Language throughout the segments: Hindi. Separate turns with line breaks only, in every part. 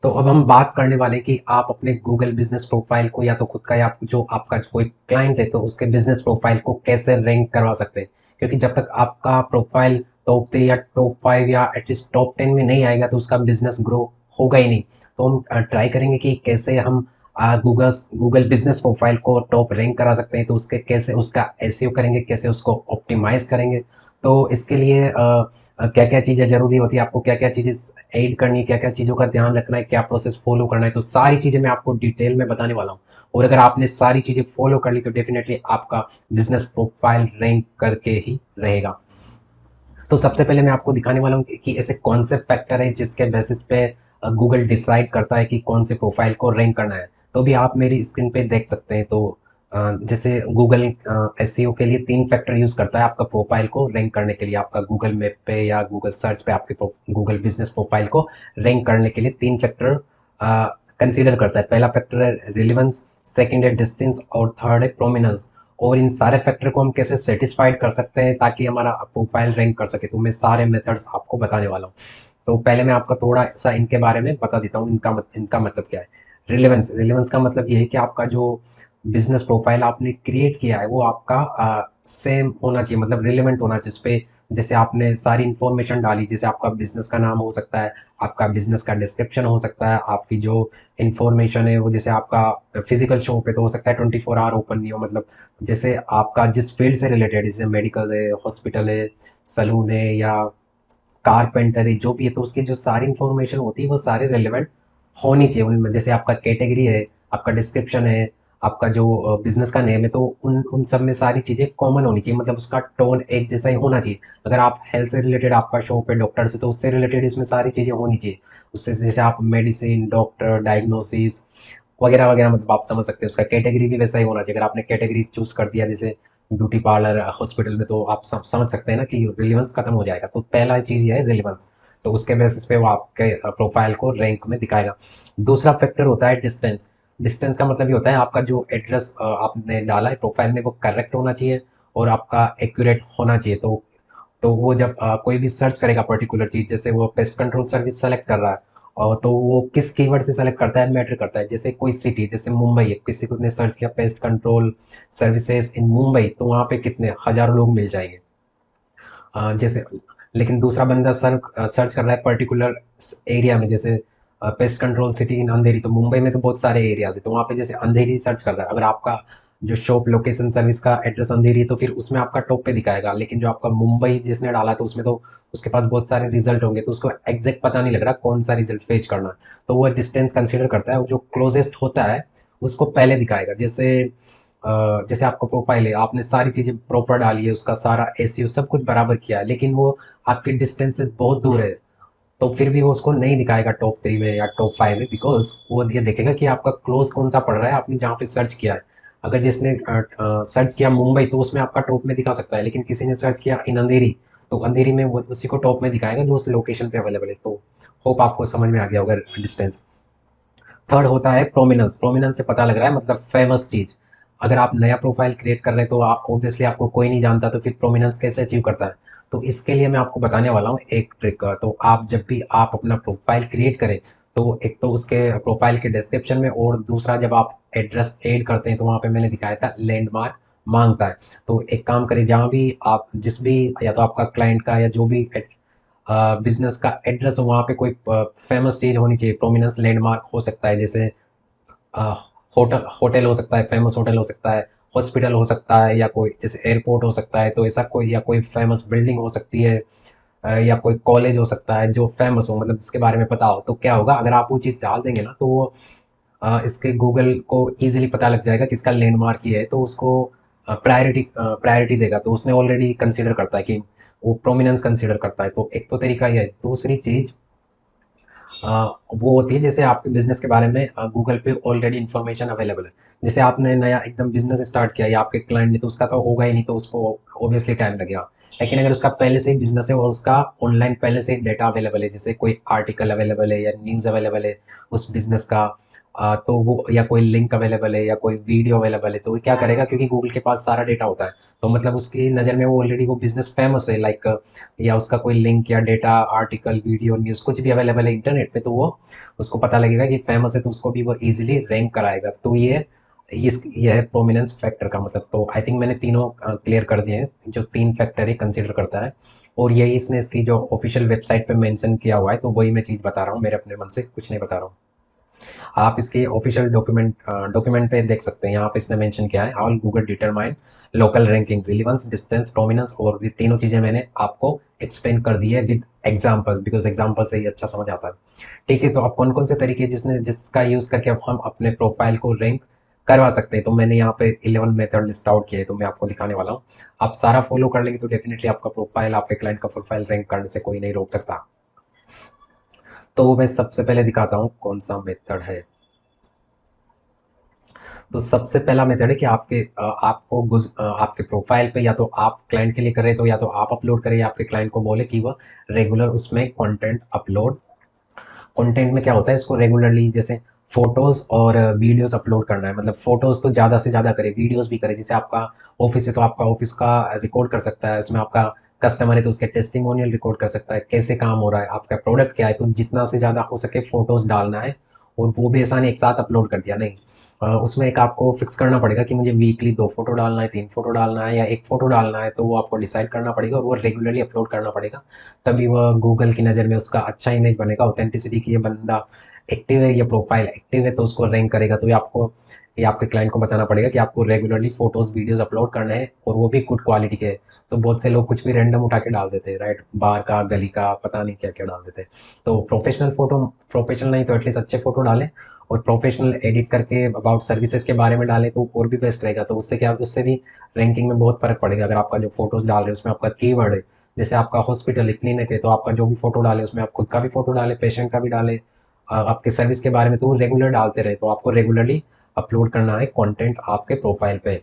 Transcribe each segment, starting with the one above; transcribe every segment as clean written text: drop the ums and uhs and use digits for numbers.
तो अब हम बात करने वाले कि आप अपने गूगल बिजनेस प्रोफाइल को या तो खुद का या जो आपका कोई क्लाइंट है तो उसके बिजनेस प्रोफाइल को कैसे रैंक करवा सकते हैं। क्योंकि जब तक आपका प्रोफाइल टॉप 3 या टॉप 5 या एटलीस्ट टॉप 10 में नहीं आएगा तो उसका बिजनेस ग्रो होगा ही नहीं। तो हम ट्राई करेंगे कि कैसे हम गूगल गूगल बिजनेस प्रोफाइल को टॉप रैंक करा सकते हैं। तो उसके कैसे उसका एसईओ करेंगे, कैसे उसको ऑप्टिमाइज करेंगे। तो इसके लिए क्या क्या चीज़ें ज़रूरी होती है, आपको क्या क्या चीज़ें ऐड करनी है, क्या क्या चीज़ों का ध्यान रखना है, क्या प्रोसेस फॉलो करना है, तो सारी चीज़ें मैं आपको डिटेल में बताने वाला हूँ। और अगर आपने सारी चीज़ें फॉलो कर ली तो डेफिनेटली आपका बिजनेस प्रोफाइल रैंक करके ही रहेगा। तो सबसे पहले मैं आपको दिखाने वाला हूँ कि ऐसे कौन से फैक्टर है जिसके बेसिस पे गूगल डिसाइड करता है कि कौन से प्रोफाइल को रैंक करना है। तो भी आप मेरी स्क्रीन पे देख सकते हैं। तो जैसे गूगल एसईओ के लिए 3 फैक्टर यूज़ करता है आपका प्रोफाइल को रैंक करने के लिए। आपका गूगल मैप पे या गूगल सर्च पे आपके गूगल बिजनेस प्रोफाइल को रैंक करने के लिए 3 फैक्टर कंसीडर करता है। पहला फैक्टर है रिलेवेंस, सेकंड है डिस्टेंस और थर्ड है प्रोमिनेंस। और इन सारे फैक्टर को हम कैसे सेटिस्फाइड कर सकते हैं ताकि हमारा प्रोफाइल रैंक कर सके, तो मैं सारे मेथड्स आपको बताने वाला हूँ। तो पहले मैं आपका थोड़ा सा इनके बारे में बता देता हूँ, इनका मतलब क्या है। रिलेवेंस रिलेवेंस का मतलब ये है कि आपका जो बिजनेस प्रोफाइल आपने क्रिएट किया है वो आपका सेम होना चाहिए, मतलब रिलेवेंट होना चाहिए। उस पे जैसे आपने सारी इन्फॉर्मेशन डाली, जैसे आपका बिजनेस का नाम हो सकता है, आपका बिजनेस का डिस्क्रिप्शन हो सकता है, आपकी जो इन्फॉर्मेशन है वो जैसे आपका फिजिकल शॉप है तो हो सकता है 24 आवर ओपन नहीं हो, मतलब जैसे आपका जिस फील्ड से रिलेटेड, जैसे मेडिकल है, हॉस्पिटल है, सलून है या कारपेंटर है, जो भी है, तो उसकी जो सारी इन्फॉर्मेशन होती है वो सारी रेलेवेंट होनी चाहिए उनमें। जैसे आपका कैटेगरी है, आपका डिस्क्रिप्शन है, आपका जो बिजनेस का नेम है, तो उन उन सब में सारी चीज़ें कॉमन होनी चाहिए, मतलब उसका टोन एक जैसा ही होना चाहिए। अगर आप हेल्थ से रिलेटेड आपका शॉप है, डॉक्टर से, तो उससे रिलेटेड इसमें सारी चीज़ें होनी चाहिए। उससे जैसे आप मेडिसिन, डॉक्टर, डायग्नोसिस वगैरह वगैरह, मतलब आप समझ सकते हैं। उसका कैटेगरी भी वैसा ही होना चाहिए। अगर आपने कैटेगरी चूज़ कर दिया जैसे ब्यूटी पार्लर, हॉस्पिटल में, तो आप सब समझ सकते हैं ना कि रिलेवेंस खत्म हो जाएगा। तो पहला चीज़ ये है रिलेवेंस। तो उसके बेसिस पे वो आपके प्रोफाइल को रैंक में दिखाएगा। दूसरा फैक्टर होता है डिस्टेंस। डिस्टेंस का मतलब ये होता है आपका जो एड्रेस आपने डाला है प्रोफाइल में वो करेक्ट होना चाहिए और आपका एक्यूरेट होना चाहिए। तो वो जब कोई भी सर्च करेगा पर्टिकुलर चीज़, जैसे वो पेस्ट कंट्रोल सर्विस सेलेक्ट कर रहा है, और तो वो किस कीवर्ड से सेलेक्ट करता है मैटर करता है। जैसे कोई सिटी, जैसे मुंबई है, किसी को ने सर्च किया pest control services in Mumbai, तो वहाँ पे कितने हज़ारों लोग मिल जाएंगे। जैसे लेकिन दूसरा बंदा सर्च कर रहा है पर्टिकुलर एरिया में, जैसे पेस्ट कंट्रोल सिटी इन अंधेरी, तो मुंबई में तो बहुत सारे एरियाज है, तो वहाँ पे जैसे अंधेरी सर्च कर रहा है। अगर आपका जो शॉप लोकेशन सर्विस का एड्रेस अंधेरी है तो फिर उसमें आपका टॉप पे दिखाएगा। लेकिन जो आपका मुंबई जिसने डाला तो उसमें तो उसके पास बहुत सारे रिजल्ट होंगे, तो उसको एग्जैक्ट पता नहीं लग रहा कौन सा रिजल्ट फेच करना है। तो वो डिस्टेंस कंसिडर करता है, और जो क्लोजेस्ट होता है उसको पहले दिखाएगा। जैसे आपका प्रोफाइल है, आपने सारी चीज़ें प्रॉपर डाली है, उसका सारा एसईओ सब कुछ बराबर किया है, लेकिन वो आपके डिस्टेंस से बहुत दूर है, तो फिर भी वो उसको नहीं दिखाएगा टॉप 3 में या टॉप 5 में, बिकॉज वो ये देखेगा कि आपका क्लोज कौन सा पड़ रहा है आपने जहाँ पे सर्च किया है। अगर जिसने सर्च किया मुंबई तो उसमें आपका टॉप में दिखा सकता है, लेकिन किसी ने सर्च किया इन अंधेरी तो अंधेरी में वो उसी को टॉप में दिखाएगा जो उस लोकेशन पे अवेलेबल है। तो होप आपको समझ में आ गया होगा डिस्टेंस। थर्ड होता है प्रोमिनेंस। प्रोमिनेंस से पता लग रहा है मतलब फेमस चीज़। अगर आप नया प्रोफाइल क्रिएट कर रहे हैं तो आप ऑब्वियसली आपको कोई नहीं जानता, तो फिर प्रोमिनेंस कैसे अचीव करता है। तो इसके लिए मैं आपको बताने वाला हूँ एक ट्रिक। तो आप जब भी आप अपना प्रोफाइल क्रिएट करें तो एक तो उसके प्रोफाइल के डिस्क्रिप्शन में, और दूसरा जब आप एड्रेस ऐड करते हैं तो वहाँ पे मैंने दिखाया था लैंडमार्क मांगता है। तो एक काम करें, जहाँ भी आप जिस भी, या तो आपका क्लाइंट का या जो भी बिजनेस का एड्रेस हो वहाँ पे कोई फेमस चीज़ होनी चाहिए। प्रोमिनेंस लैंडमार्क हो सकता है, जैसे अ, होटल होटल हो सकता है, फेमस होटल हो सकता है, हॉस्पिटल हो सकता है, या कोई जैसे एयरपोर्ट हो सकता है, तो ऐसा कोई, या कोई फेमस बिल्डिंग हो सकती है, या कोई कॉलेज हो सकता है जो फेमस हो, मतलब जिसके बारे में पता हो। तो क्या होगा, अगर आप वो चीज़ डाल देंगे ना तो वो इसके गूगल को ईजिली पता लग जाएगा कि इसका लैंडमार्क ये है, तो उसको प्रायोरिटी देगा। तो उसने ऑलरेडी कंसीडर करता है कि वो प्रोमिनेंस कंसीडर करता है। तो एक तो तरीका ये है। दूसरी चीज़ वो होती है जैसे आपके बिजनेस के बारे में गूगल पे ऑलरेडी इन्फॉर्मेशन अवेलेबल है। जैसे आपने नया एकदम बिजनेस स्टार्ट किया या आपके क्लाइंट ने, तो उसका तो होगा ही नहीं, तो उसको ऑब्वियसली टाइम लगेगा। लेकिन अगर उसका पहले से ही बिजनेस है और उसका ऑनलाइन पहले से ही डेटा अवेलेबल है, जैसे कोई आर्टिकल अवेलेबल है या न्यूज़ अवेलेबल है उस बिजनेस का, तो वो या कोई लिंक अवेलेबल है या कोई वीडियो अवेलेबल है, तो वो क्या करेगा, क्योंकि गूगल के पास सारा डेटा होता है, तो मतलब उसकी नज़र में वो ऑलरेडी वो बिजनेस फेमस है, लाइक या उसका कोई लिंक या डेटा आर्टिकल वीडियो न्यूज़ कुछ भी अवेलेबल है इंटरनेट पे, तो वो उसको पता लगेगा कि फेमस है, तो उसको भी वो इजीली रैंक कराएगा। तो ये है प्रोमिनेंस फैक्टर का मतलब। तो आई थिंक मैंने तीनों क्लियर कर दिए हैं, जो तीन फैक्टर ही कंसिडर करता है, और यही इसने इसकी जो ऑफिशियल वेबसाइट पे मेंशन किया हुआ है, तो वही मैं चीज़ बता रहा हूँ, मेरे अपने मन से कुछ नहीं बता रहा हूँ। आप इसके ऑफिशियल डॉक्यूमेंट पे देख सकते हैं, यहाँ पे इसने मेंशन किया है, all Google determine local ranking relevance distance prominence, और ये तीनों चीज़ें मैंने आपको एक्सप्लेन कर दी है विद एग्जाम्पल, बिकॉज एग्जाम्पल से ही अच्छा समझ आता है। ठीक है, तो अब कौन कौन से तरीके जिसका यूज़ करके अब हम अपने प्रोफाइल को रैंक करवा सकते हैं, तो मैंने यहाँ पे 11 मेथड लिस्ट आउट किए, तो मैं आपको दिखाने वाला हूँ। आप सारा फॉलो कर लेंगे तो डेफिनेटली आपका प्रोफाइल, आपके क्लाइंट का प्रोफाइल रैंक करने से कोई नहीं रोक सकता। तो मैं सबसे पहले दिखाता हूँ कौन सा मेथड है। तो सबसे पहला मेथड है कि आपके प्रोफाइल पे, या तो आप क्लाइंट के लिए करें, तो या तो आप अपलोड करें, या आपके क्लाइंट को बोले कि वह रेगुलर उसमें कंटेंट अपलोड। कंटेंट में क्या होता है, इसको रेगुलरली जैसे फोटोज़ और वीडियोज़ अपलोड करना है, मतलब फोटोज़ तो ज़्यादा से ज़्यादा करें, वीडियोज़ भी करें, जैसे आपका ऑफिस है तो आपका ऑफिस का रिकॉर्ड कर सकता है, उसमें आपका कस्टमर है तो उसके टेस्टिमोनियल रिकॉर्ड कर सकता है, कैसे काम हो रहा है, आपका प्रोडक्ट क्या है, तो जितना से ज़्यादा हो सके फ़ोटोज़ डालना है। और वो भी ऐसा नहीं एक साथ अपलोड कर दिया, नहीं। उसमें एक आपको फिक्स करना पड़ेगा कि मुझे वीकली 2 फ़ोटो डालना है, 3 फ़ोटो डालना है या 1 फ़ोटो डालना है, तो वो आपको डिसाइड करना पड़ेगा और वो रेगुलरली अपलोड करना पड़ेगा। तभी वह गूगल की नज़र में उसका अच्छा इमेज बनेगा, ऑथेंटिसिटी की, ये बंदा एक्टिव है, ये प्रोफाइल एक्टिव है, तो उसको रैंक करेगा। तो ये आपके क्लाइंट को बताना पड़ेगा कि आपको रेगुलरली फोटोज़ वीडियोज़ अपलोड करने हैं और वो भी गुड क्वालिटी के। तो बहुत से लोग कुछ भी रैंडम उठा के डाल देते हैं, राइट, बाहर का गली का पता नहीं क्या क्या डाल देते हैं। तो प्रोफेशनल नहीं तो एटलीस्ट अच्छे फोटो डालें, और प्रोफेशनल एडिट करके अबाउट सर्विसेज के बारे में डालें तो और भी बेस्ट रहेगा। तो उससे क्या, उससे भी रैंकिंग में बहुत फ़र्क पड़ेगा। अगर आपका जो फोटोज़ डाल रहे हैं उसमें आपका कीवर्ड है, जैसे आपका हॉस्पिटल है, क्लिनिक है, तो आपका जो भी फोटो डाले उसमें आप खुद का भी फोटो डालें, पेशेंट का भी डालें, आपके सर्विस के बारे में, तो वो रेगुलर डालते रहे, तो आपको रेगुलरली अपलोड करना है कंटेंट आपके प्रोफाइल पे।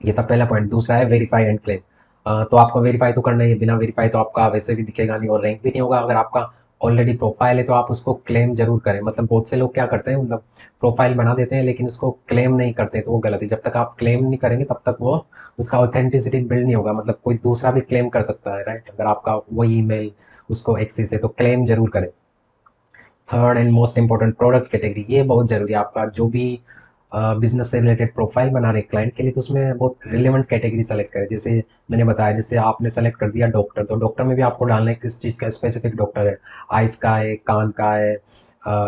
ये था पहला पॉइंट। दूसरा है वेरीफाई एंड क्लेम। तो आपको वेरीफाई तो करना ही है, बिना वेरीफाई तो आपका वैसे भी दिखेगा नहीं और रैंक भी नहीं होगा। अगर आपका ऑलरेडी प्रोफाइल है तो आप उसको क्लेम जरूर करें। मतलब बहुत से लोग क्या करते हैं, मतलब प्रोफाइल बना देते हैं लेकिन उसको क्लेम नहीं करते, तो वो गलत है। जब तक आप क्लेम नहीं करेंगे तब तक वो उसका ऑथेंटिसिटी बिल्ड नहीं होगा। मतलब कोई दूसरा भी क्लेम कर सकता है, राइट, अगर आपका वही ईमेल उसको एक्सेस है, तो क्लेम जरूर करें। Third and most important, product category, ये बहुत ज़रूरी है। आपका जो भी बिजनेस से रिलेटेड प्रोफाइल बना रहे क्लाइंट के लिए, तो उसमें बहुत रिलेवेंट कैटेगरी सेलेक्ट करें। जैसे मैंने बताया, जैसे आपने सेलेक्ट कर दिया डॉक्टर, तो डॉक्टर में भी आपको डालना है किस चीज़ का स्पेसिफिक डॉक्टर है, आइज़ का है, कान का है,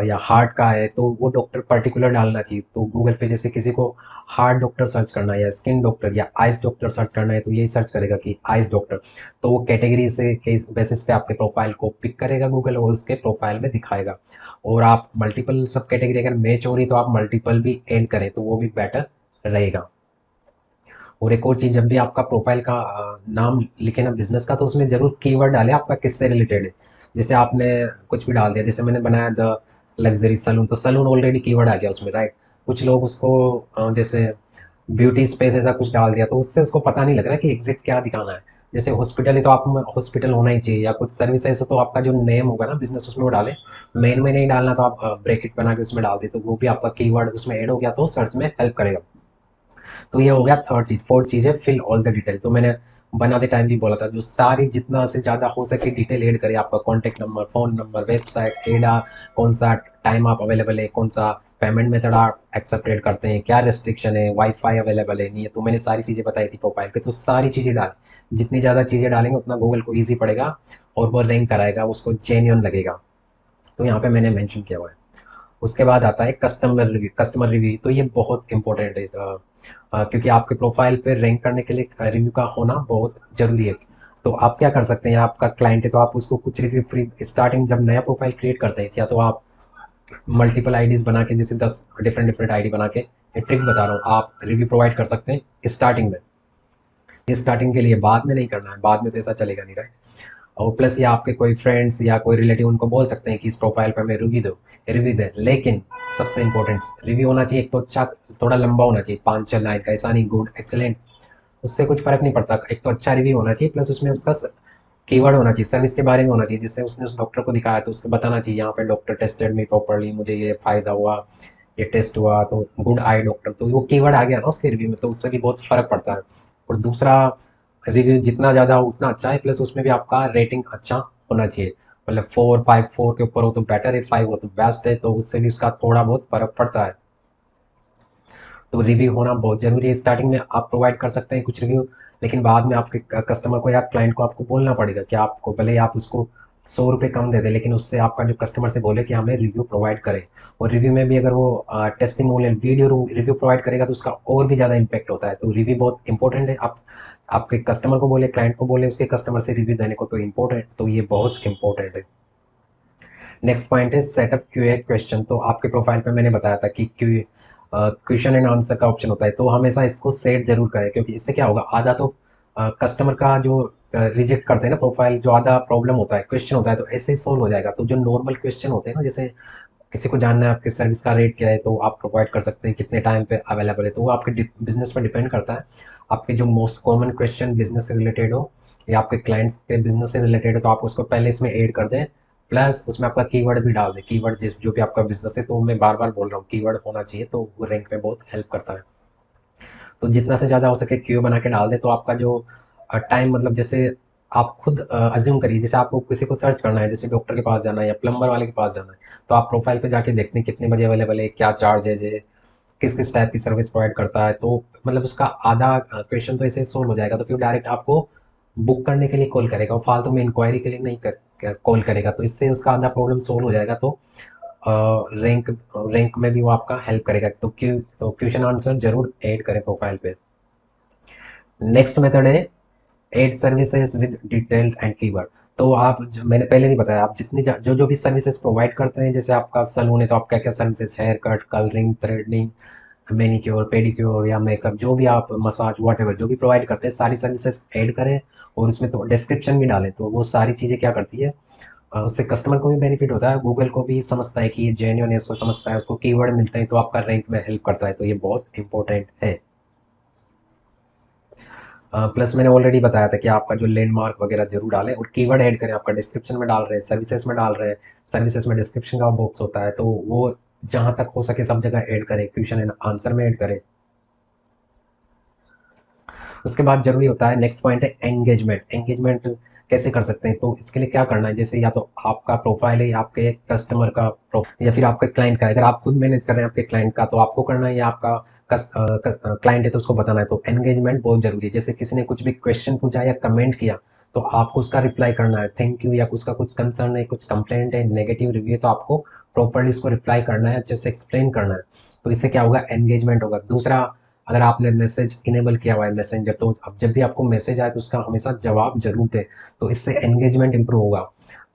या हार्ट का है, तो वो डॉक्टर पर्टिकुलर डालना चाहिए। तो गूगल पे जैसे किसी को हार्ट डॉक्टर सर्च करना है या स्किन डॉक्टर या आइज़ डॉक्टर सर्च करना है, तो यही सर्च करेगा कि आइज़ डॉक्टर, तो वो कैटेगरी से के बेसिस पे आपके प्रोफाइल को पिक करेगा गूगल और उसके प्रोफाइल में दिखाएगा। और आप मल्टीपल सब कैटेगरी अगर मैच हो रही तो आप मल्टीपल भी ऐड करें तो वो भी बेटर रहेगा। और एक और चीज़, जब भी आपका प्रोफाइल का नाम लिखे ना बिजनेस का, तो उसमें जरूर कीवर्ड डालें आपका किससे रिलेटेड है। जैसे आपने कुछ भी डाल दिया, जैसे मैंने बनाया द लग्जरी सलून, तो सलून ऑलरेडी कीवर्ड आ गया उसमें, राइट। कुछ लोग उसको जैसे ब्यूटी स्पेस ऐसा कुछ डाल दिया, तो उससे उसको पता नहीं लग रहा कि एग्जैक्ट क्या दिखाना है। जैसे हॉस्पिटल है तो आप हॉस्पिटल होना ही चाहिए, या कुछ सर्विस है तो आपका जो नेम होगा ना बिजनेस उसमें वो डालें। मेन में नहीं डालना तो आप ब्रैकेट बना के उसमें डाल दें, तो वो भी आपका कीवर्ड उसमें ऐड हो गया तो सर्च में हेल्प करेगा। तो ये हो गया थर्ड चीज। फोर्थ चीज है फिल ऑल द डिटेल। तो मैंने बनाते टाइम भी बोला था, जो सारी जितना से ज़्यादा हो सके डिटेल ऐड करें, आपका contact number, phone number, website, एडा, कौन सा टाइम आप अवेलेबल है, कौन सा पेमेंट मेथड आप एक्सेप्टेड करते हैं, क्या रिस्ट्रिक्शन है, वाईफाई अवेलेबल है नहीं है, तो मैंने सारी चीज़ें बताई थी प्रोफाइल पे। तो सारी चीज़ें डाल, जितनी ज़्यादा चीज़ें डालेंगे उतना गूगल को ईजी पड़ेगा और वो रैंक कराएगा, उसको जेन्युइन लगेगा। तो यहाँ पे मैंने मेंशन किया हुआ है। उसके बाद आता है कस्टमर रिव्यू। तो ये बहुत इंपॉर्टेंट है, क्योंकि आपके प्रोफाइल पे रैंक करने के लिए रिव्यू का होना बहुत ज़रूरी है। तो आप क्या कर सकते हैं, आपका क्लाइंट है तो आप उसको कुछ रिव्यू फ्री, स्टार्टिंग जब नया प्रोफाइल क्रिएट करते हैं, या तो आप मल्टीपल आईडीज बना के, जैसे 10 डिफरेंट डिफरेंट आईडी बना के, ये ट्रिक बता रहा हूँ, आप रिव्यू प्रोवाइड कर सकते हैं स्टार्टिंग में। ये स्टार्टिंग के लिए, बाद में नहीं करना है, बाद में तो ऐसा चलेगा नहीं, राइट। और प्लस ये आपके कोई फ्रेंड्स या कोई रिलेटिव उनको बोल सकते हैं कि इस प्रोफाइल पर हमें रिव्यू दे। लेकिन सबसे इंपॉर्टेंट, रिव्यू होना चाहिए एक तो अच्छा, थोड़ा लंबा होना चाहिए, 5-6 लाइन का, ऐसा नहीं गुड, एक्सेलेंट, उससे कुछ फ़र्क नहीं पड़ता। एक तो अच्छा रिव्यू होना चाहिए, प्लस उसमें उसका कीवर्ड होना चाहिए, सर्विस के बारे में होना चाहिए, जिससे उसने उस डॉक्टर को दिखाया तो उसको बताना चाहिए यहाँ पे डॉक्टर टेस्टेड मी प्रॉपरली, मुझे ये फ़ायदा हुआ, ये टेस्ट हुआ, तो गुड आई डॉक्टर, तो वो कीवर्ड आ गया ना उसके रिव्यू में, तो उससे भी बहुत फ़र्क पड़ता है। और दूसरा, रिव्यू जितना ज़्यादा हो उतना अच्छा है, प्लस उसमें भी आपका रेटिंग अच्छा होना चाहिए, मतलब 4 5 4 के ऊपर हो तो बेटर है, 5 हो तो बेस्ट है, तो उससे भी उसका थोड़ा बहुत फ़र्क पड़ता है। तो रिव्यू होना बहुत ज़रूरी है। स्टार्टिंग में आप प्रोवाइड कर सकते हैं कुछ रिव्यू, लेकिन बाद में आपके कस्टमर को या क्लाइंट को आपको बोलना पड़ेगा कि आपको भले ही आप उसको 100 रुपये कम दे दें, लेकिन उससे आपका जो कस्टमर से बोले कि हमें रिव्यू प्रोवाइड करें। और रिव्यू में भी अगर वो टेस्टिमोनियल वीडियो रिव्यू प्रोवाइड करेगा तो उसका और भी ज़्यादा इम्पैक्ट होता है। तो रिव्यू बहुत इंपॉर्टेंट है। आप आपके कस्टमर को बोले, क्लाइंट को बोले उसके कस्टमर से रिव्यू देने को, तो इम्पोर्टेंट, तो ये बहुत इंपॉर्टेंट है। नेक्स्ट पॉइंट है सेटअप क्यूए क्वेश्चन। तो आपके प्रोफाइल पे मैंने बताया था कि क्वेश्चन एंड आंसर का ऑप्शन होता है, तो हमेशा इसको सेट जरूर करें, क्योंकि इससे क्या होगा, आधा तो कस्टमर का जो रिजेक्ट करते हैं ना प्रोफाइल, जो आधा प्रॉब्लम होता है, क्वेश्चन होता है, तो ऐसे ही सोल्व हो जाएगा। तो जो नॉर्मल क्वेश्चन होते हैं ना, जैसे किसी को जानना है आपकी सर्विस का रेट क्या है, तो आप प्रोवाइड कर सकते हैं, कितने टाइम पे अवेलेबल है, तो वो आपके बिजनेस पर डिपेंड करता है। आपके जो मोस्ट कॉमन क्वेश्चन बिजनेस से रिलेटेड हो या आपके क्लाइंट्स के बिजनेस से रिलेटेड है, तो आप उसको पहले इसमें ऐड कर दें, प्लस उसमें आपका कीवर्ड भी डाल दें। कीवर्ड जिस जो भी आपका बिजनेस है, तो मैं बार बार बोल रहा हूँ कीवर्ड होना चाहिए, तो वो रैंक में बहुत हेल्प करता है। तो जितना से ज़्यादा हो सके क्यू बना के डाल दें, तो आपका जो टाइम, मतलब जैसे आप खुद अज्यूम करिए, जैसे आपको किसी को सर्च करना है, जैसे डॉक्टर के पास जाना है या प्लम्बर वाले के पास जाना है, तो आप प्रोफाइल पे जाके देखते हैं कितने बजे अवेलेबल है, क्या चार्जेज है, किस किस टाइप की सर्विस प्रोवाइड करता है, तो मतलब उसका आधा क्वेश्चन तो ऐसे सोल्व हो जाएगा। तो फिर डायरेक्ट आपको बुक करने के लिए कॉल करेगा, और फालतू में इंक्वायरी के लिए नहीं कॉल करेगा, तो इससे उसका आधा प्रॉब्लम सोल्व हो जाएगा। तो रैंक रैंक में भी वो आपका हेल्प करेगा। तो क्वेश्चन आंसर जरूर ऐड करें प्रोफाइल पे। नेक्स्ट मेथड है add services with detailed and keyword. तो मैंने पहले भी बताया, आप जितनी जो जो भी सर्विसेज प्रोवाइड करते हैं, जैसे आपका सलून है तो आप क्या क्या services, hair cut, colouring, threading, manicure, pedicure या मेकअप, जो भी आप मसाज वॉटेवर जो भी प्रोवाइड करते हैं, सारी सर्विसेज ऐड करें, और उसमें तो डिस्क्रिप्शन भी डालें। तो वो सारी चीज़ें क्या करती है, उससे कस्टमर को भी बेनिफिट होता है, गूगल को भी समझता है कि ये जेन्युइन है, उसको समझता है, उसको कीवर्ड मिलते हैं, तो आपका रैंक में हेल्प करता है। तो ये बहुत इंपॉर्टेंट है। प्लस मैंने ऑलरेडी बताया था कि आपका जो लैंडमार्क वगैरह जरूर डालें, और कीवर्ड ऐड करें। आपका डिस्क्रिप्शन में डाल रहे हैं, सर्विसेज में डाल रहे हैं, सर्विसेज में डिस्क्रिप्शन का बॉक्स होता है, तो वो जहाँ तक हो सके सब जगह ऐड करें, क्वेश्चन एंड आंसर में ऐड करें। उसके बाद जरूरी होता है, नेक्स्ट पॉइंट है एंगेजमेंट। एंगेजमेंट कैसे कर सकते हैं, तो इसके लिए क्या करना है, जैसे या तो आपका प्रोफाइल है, या आपके कस्टमर का या फिर आपके क्लाइंट का है। अगर आप खुद मैनेज कर रहे हैं आपके क्लाइंट का, तो आपको करना है, या आपका क्लाइंट है तो उसको बताना है। तो एंगेजमेंट बहुत जरूरी है। जैसे किसी ने कुछ भी क्वेश्चन पूछा या कमेंट किया, तो आपको उसका रिप्लाई करना है, थैंक यू, या उसका कुछ कंसर्न है, कुछ कंप्लेंट है, नेगेटिव रिव्यू है, तो आपको प्रॉपर्ली उसको रिप्लाई करना है, अच्छे से एक्सप्लेन करना है। तो इससे क्या होगा, एंगेजमेंट होगा। दूसरा, अगर आपने मैसेज इनेबल किया हुआ है मैसेंजर, तो अब जब भी आपको मैसेज आए तो उसका हमेशा जवाब जरूर दें, तो इससे एंगेजमेंट इंप्रूव होगा।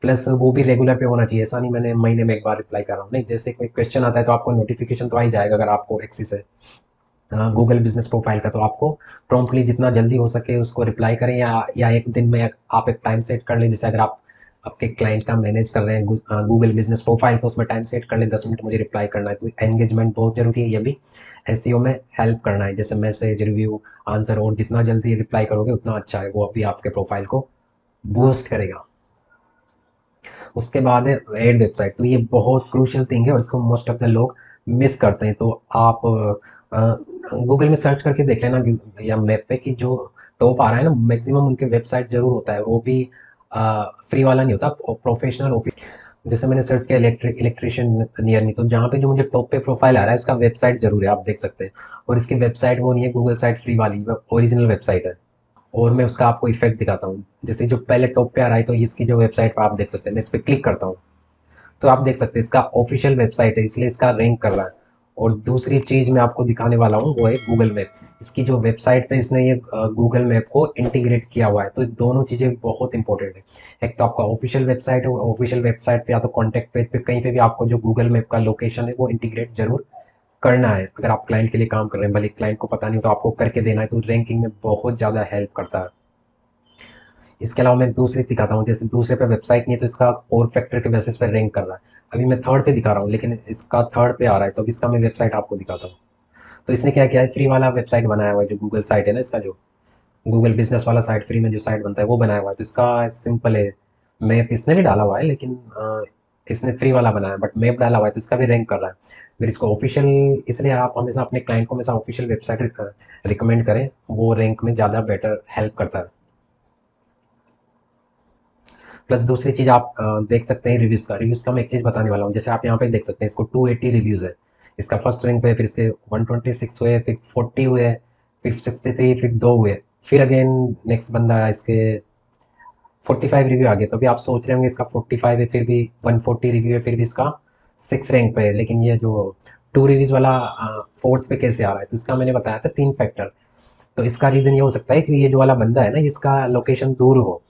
प्लस वो भी रेगुलर पे होना चाहिए, ऐसा नहीं मैंने महीने में एक बार रिप्लाई कर रहा हूँ, नहीं, जैसे कोई क्वेश्चन आता है तो आपको नोटिफिकेशन तो आ ही जाएगा। अगर आपको एक्सेस है गूगल बिजनेस प्रोफाइल का, तो आपको प्रॉम्प्टली जितना जल्दी हो सके उसको रिप्लाई करें, या एक दिन में आप एक टाइम सेट कर लें। जैसे अगर आप आपके क्लाइंट का मैनेज कर रहे हैं गूगल बिजनेस प्रोफाइल, तो उसमें टाइम सेट कर लें, 10 मिनट मुझे रिप्लाई करना है। तो एंगेजमेंट बहुत जरूरी है, ये भी एसईओ में हेल्प करना है, जैसे मैसेज, रिव्यू, आंसर, और जितना जल्दी रिप्लाई करोगे उतना अच्छा है, वो अभी आपके प्रोफाइल को बूस्ट करेगा। उसके बाद है एड वेबसाइट। तो ये बहुत क्रूशियल थिंग है, और इसको मोस्ट ऑफ द लोग मिस करते हैं। तो आप गूगल में सर्च करके देख लेना, या मैप पे, कि जो टॉप आ रहा है ना, मैक्सिमम उनके वेबसाइट जरूर होता है, वो भी फ्री वाला नहीं होता, प्रोफेशनल ऑफिस। जैसे मैंने सर्च किया इलेक्ट्रिशियन नियर मी, तो जहाँ पे जो मुझे टॉप पे प्रोफाइल आ रहा है उसका वेबसाइट जरूर है, आप देख सकते हैं। और इसकी वेबसाइट वो नहीं है गूगल साइट फ्री वाली, ओरिजिनल वेबसाइट है। और मैं उसका आपको इफेक्ट दिखाता हूँ। जैसे जो पहले टॉप पे आ रहा है, तो इसकी जो वेबसाइट पर आप देख सकते हैं, मैं इस पर क्लिक करता हूँ, तो आप देख सकते हैं इसका ऑफिशियल वेबसाइट है, इसलिए इसका रैंक कर रहा है। और दूसरी चीज़ मैं आपको दिखाने वाला हूँ, वो है गूगल मैप। इसकी जो वेबसाइट पे इसने ये गूगल मैप को इंटीग्रेट किया हुआ है, तो दोनों चीज़ें बहुत इंपॉर्टेंट है। एक तो आपका ऑफिशियल वेबसाइट है, ऑफिशियल वेबसाइट पे या तो कॉन्टैक्ट पेज पे कहीं पे भी आपको जो गूगल मैप का लोकेशन है वो इंटीग्रेट जरूर करना है। अगर आप क्लाइंट के लिए काम कर रहे हैं, भले क्लाइंट को पता नहीं हो तो आपको करके देना है, तो रैंकिंग में बहुत ज़्यादा हेल्प करता है। इसके अलावा मैं दूसरी दिखाता हूँ, जैसे दूसरे पे वेबसाइट नहीं है तो इसका और फैक्टर के बेसिस पे रैंक कर रहा है। अभी मैं थर्ड पे दिखा रहा हूँ, लेकिन इसका थर्ड पे आ रहा है, तो अभी इसका मैं वेबसाइट आपको दिखाता हूँ। तो इसने क्या किया है, फ्री वाला वेबसाइट बनाया हुआ है, जो गूगल साइट है ना इसका, जो गूगल बिजनेस वाला साइट फ्री में जो साइट बनता है वो बनाया हुआ है, तो इसका सिंपल है। मैप इसने भी डाला हुआ है, लेकिन इसने फ्री वाला बनाया है, बट मैप डाला हुआ है तो इसका भी रैंक कर रहा है। अगर इसको ऑफिशियल, इसलिए आप हमेशा अपने क्लाइंट को हमेशा ऑफिशियल वेबसाइट रिकमेंड करें, वो रैंक में ज़्यादा बेटर हेल्प करता है। प्लस दूसरी चीज़ आप देख सकते हैं रिव्यूज़ का मैं एक चीज़ बताने वाला हूँ। जैसे आप यहाँ पे देख सकते हैं, इसको 280 रिव्यूज़ है, इसका फर्स्ट रैंक पे है, फिर इसके 126 हुए, फिर 40 हुए, फिर 63, फिर 2 हुए, फिर अगेन नेक्स्ट बंदा है, इसके 45 रिव्यू आ गए। तो भी आप सोच रहे होंगे इसका 45 है, फिर भी 140 रिव्यू है, फिर भी इसका 6 रैंक पे है, लेकिन ये जो 2 रिव्यूज़ वाला 4th पे कैसे आ रहा है, तो इसका मैंने बताया था 3 फैक्टर। तो इसका रीज़न ये हो सकता है कि ये जो वाला बंदा है ना, इसका लोकेशन दूर हो।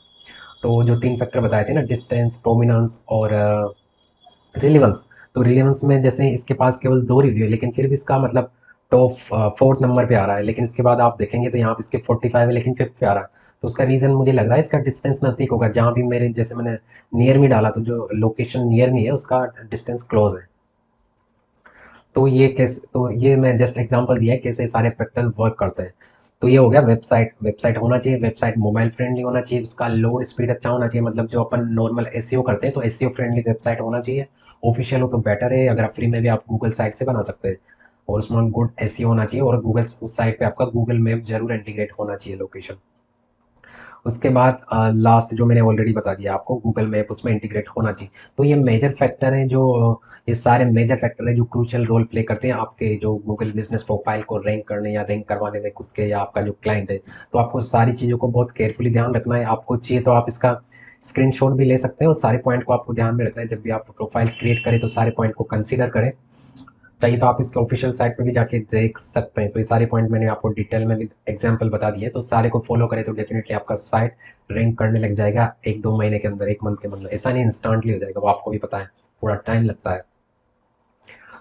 तो जो 3 फैक्टर बताए थे ना, डिस्टेंस, प्रोमिनेंस और रिलेवेंस, तो रिलेवेंस में जैसे इसके पास केवल 2 रिव्यू है, लेकिन फिर भी इसका मतलब टॉप 4th नंबर पे आ रहा है, लेकिन इसके बाद आप देखेंगे तो यहाँ पे इसके 45 है, लेकिन 5th पे आ रहा है। तो उसका रीज़न मुझे लग रहा है इसका डिस्टेंस नज़दीक होगा, जहाँ भी मेरे जैसे मैंने नियर मी डाला, तो जो लोकेशन नियर मी है उसका डिस्टेंस क्लोज है। तो ये कैसे, तो ये मैं जस्ट एग्जांपल दिया है कैसे सारे फैक्टर वर्क करते हैं। तो ये हो गया वेबसाइट, वेबसाइट होना चाहिए, वेबसाइट मोबाइल फ्रेंडली होना चाहिए, उसका लोड स्पीड अच्छा होना चाहिए, मतलब जो अपन नॉर्मल एसईओ करते हैं तो एसईओ फ्रेंडली वेबसाइट होना चाहिए। ऑफिशियल हो तो बेटर है, अगर आप फ्री में भी आप गूगल साइट से बना सकते हैं, और उसमें गुड एसईओ होना चाहिए, और गूगल उस साइट पे आपका गूगल मैप जरूर इंटीग्रेट होना चाहिए लोकेशन। उसके बाद लास्ट जो मैंने ऑलरेडी बता दिया आपको, गूगल मैप उसमें इंटीग्रेट होना चाहिए। तो ये मेजर फैक्टर हैं जो, ये सारे मेजर फैक्टर हैं जो क्रूशियल रोल प्ले करते हैं आपके जो गूगल बिजनेस प्रोफाइल को रैंक करने या रैंक करवाने में खुद के या आपका जो क्लाइंट है। तो आपको सारी चीज़ों को बहुत केयरफुली ध्यान रखना है। आपको चाहिए तो आप इसका स्क्रीनशॉट भी ले सकते हैं, और सारे पॉइंट को आपको ध्यान में रखना है। जब भी आप प्रोफाइल क्रिएट करें तो सारे पॉइंट को कंसिडर करें। चाहिए तो आप इसके ऑफिशियल साइट पे भी जाके देख सकते हैं। तो ये सारे पॉइंट मैंने आपको डिटेल में विद एग्जांपल बता दिए, तो सारे को फॉलो करें तो डेफिनेटली आपका साइट रैंक करने लग जाएगा 1-2 महीने के अंदर, 1 मंथ के अंदर। ऐसा नहीं इंस्टेंटली हो जाएगा, वो आपको भी पता है, थोड़ा टाइम लगता है।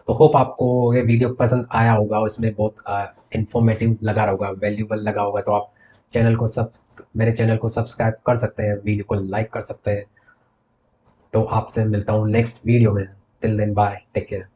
तो होप आपको ये वीडियो पसंद आया होगा, और इसमें बहुत इन्फॉर्मेटिव लगा होगा, वैल्यूबल लगा होगा। तो आप चैनल को सब मेरे चैनल को सब्सक्राइब कर सकते हैं, वीडियो को लाइक कर सकते हैं। तो आपसे मिलता हूँ नेक्स्ट वीडियो में। Till then bye, take care.